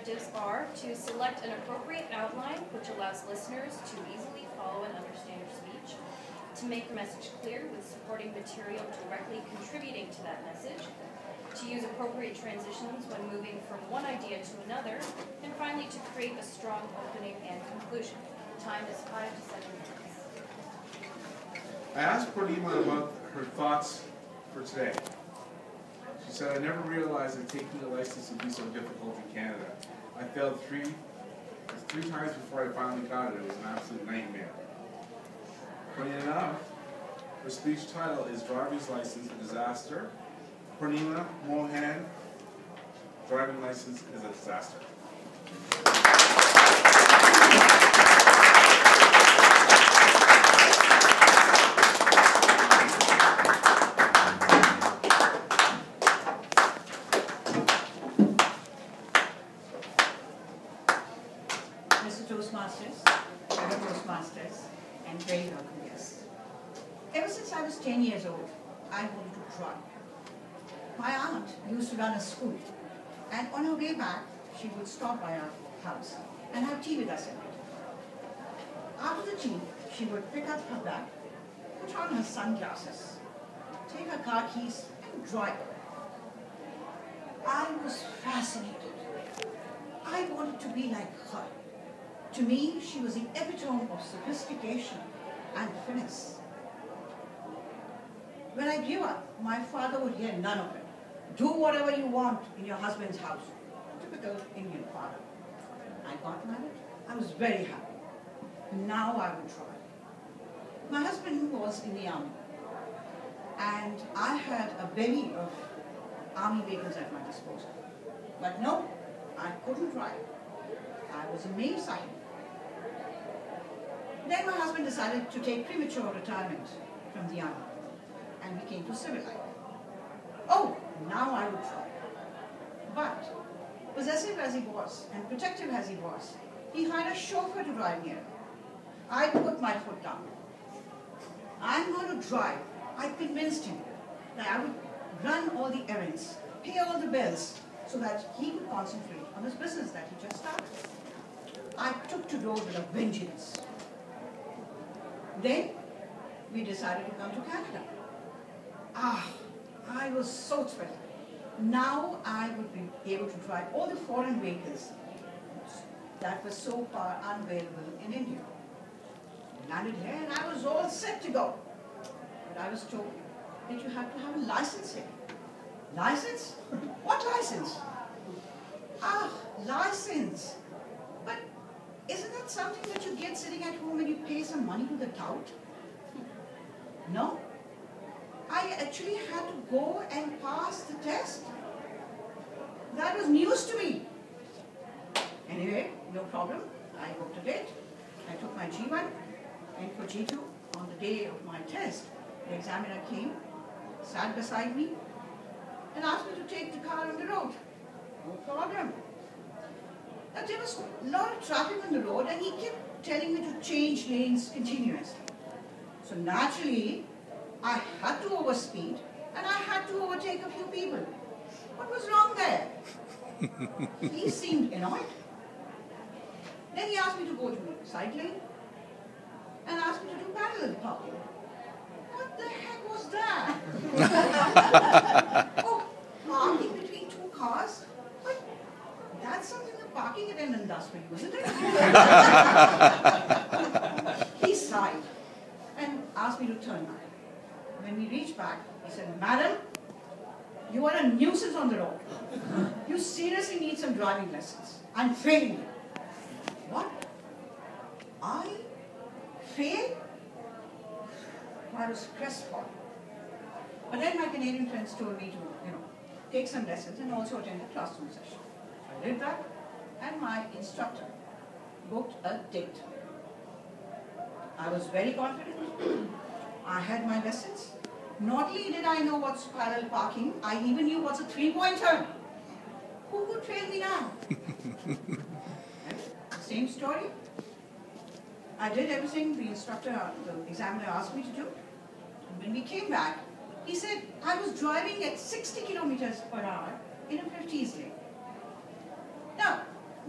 objectives are to select an appropriate outline which allows listeners to easily follow and understand your speech, to make the message clear with supporting material directly contributing to that message, to use appropriate transitions when moving from one idea to another, and finally to create a strong opening and conclusion. Time is 5 to 7 minutes. I asked Purnima about her thoughts for today. She said, I never realized that taking a license would be so difficult in Canada. I failed three times before I finally got it. It was an absolute nightmare. Funny enough, her speech title is Driver's License a Disaster. Purnima Mohan, Driving License is a Disaster. Mr. Toastmasters, fellow Toastmasters, and very welcome guests. Ever since I was 10 years old, I wanted to try. My aunt used to run a school, and on her way back, she would stop by our house and have tea with us every day. After the tea, she would pick up her bag, put on her sunglasses, take her car keys, and drive. I was fascinated. I wanted to be like her. To me, she was the epitome of sophistication and finesse. When I grew up, my father would hear none of it. Do whatever you want in your husband's house. Typical Indian father. I got married. I was very happy. Now I would try. My husband was in the army. And I had a bevy of army vehicles at my disposal. But no, I couldn't drive. I was a male sign. Then my husband decided to take premature retirement from the army. And we came to civil life. Oh, now I would try. But, possessive as he was, and protective as he was, he hired a chauffeur to drive me. I put my foot down. I'm going to drive. I convinced him that I would run all the errands, pay all the bills, so that he could concentrate on his business that he just started. I took to road with a vengeance. Then, we decided to come to Canada. I was so thrilled. Now I would be able to drive all the foreign vehicles that were so far unavailable in India. We landed here and I was all set to go. But I was told that you have to have a license here. License? What license? License. But isn't that something that you get sitting at home when you pay some money to the tout? No. I actually had to go and pass the test. That was news to me. Anyway, no problem. I booked a date. I took my G1 and for G2 on the day of my test. The examiner came, sat beside me, and asked me to take the car on the road. No problem. Now, there was a lot of traffic on the road and he kept telling me to change lanes continuously. So naturally, I had to overspeed and I had to overtake a few people. What was wrong there? He seemed annoyed. Then he asked me to go to the side lane and asked me to do parallel parking. What the heck was that? Oh, parking between two cars? But that's something the parking attendant does for you, isn't it? He sighed and asked me to turn back. When we reached back, he said, Madam, you are a nuisance on the road. You seriously need some driving lessons. I'm failing you. What? I failed? I was crestfallen. But then my Canadian friends told me to, take some lessons and also attend a classroom session. I did that, and my instructor booked a date. I was very confident. I had my lessons. Not only did I know what's parallel parking, I even knew what's a three-point turn. Who could fail me now? Same story. I did everything the examiner asked me to do. And when we came back, he said I was driving at 60 kilometers per hour in a 50s lane. Now,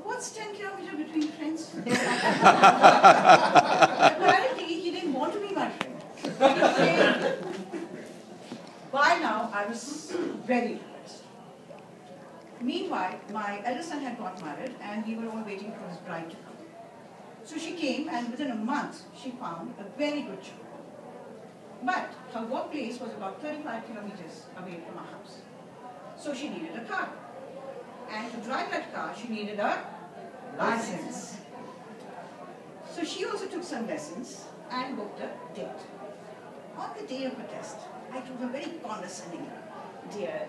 what's 10 kilometers between friends? Apparently, he didn't want to be my friend. By now, I was very depressed. Meanwhile, my eldest son had got married and we were all waiting for his bride to come. So she came and within a month, she found a very good job. But her workplace was about 35 kilometers away from our house. So she needed a car. And to drive that car, she needed a license. So she also took some lessons and booked a date. On the day of her test, I told her very condescendingly, dear,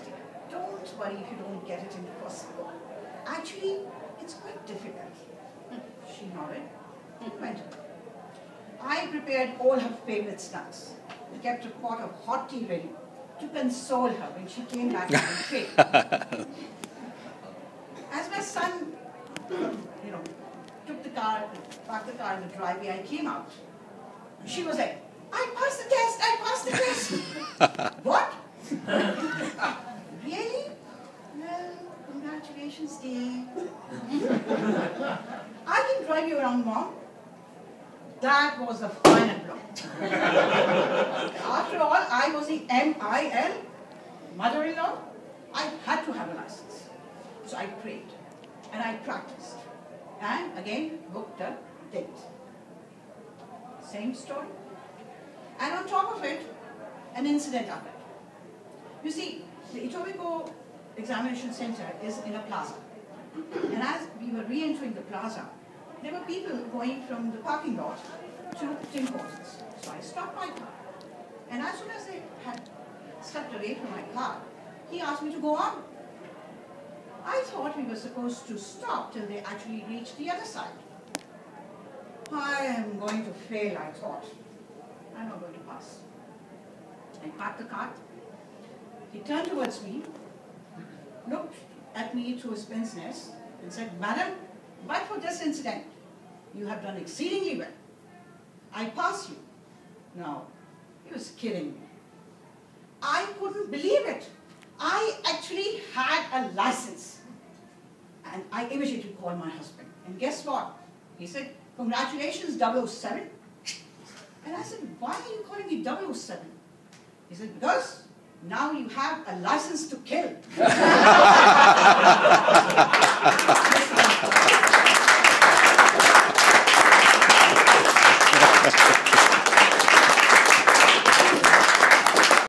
don't worry if you don't get it in the first go. Actually, it's quite difficult. She nodded and went away. I prepared all her favorite snacks and kept a pot of hot tea ready to console her when she came back from the trip. As my son, took the car, parked the car in the driveway, I came out. She was like, I passed the test, I passed the test. What? Really? Well, congratulations, dear. I can drive you around, Mom. That was the final blow. After all, I was the MIL, mother-in-law. I had to have a license. So I prayed and I practiced and again booked a date. Same story. And on top of it, an incident happened. You see, the Etobicoke Examination Center is in a plaza. And as we were re-entering the plaza, there were people going from the parking lot to Tim Hortons. So I stopped my car. And as soon as they had stepped away from my car, he asked me to go on. I thought we were supposed to stop till they actually reached the other side. I am going to fail, I thought. I'm not going to pass. I parked the car. He turned towards me, looked at me through his pince nez, and said, Madam, but for this incident, you have done exceedingly well. I pass you. No, he was kidding me. I couldn't believe it. I actually had a license. And I immediately called my husband. And guess what? He said, congratulations, 007. And I said, why are you calling me 007? He said, because now you have a license to kill.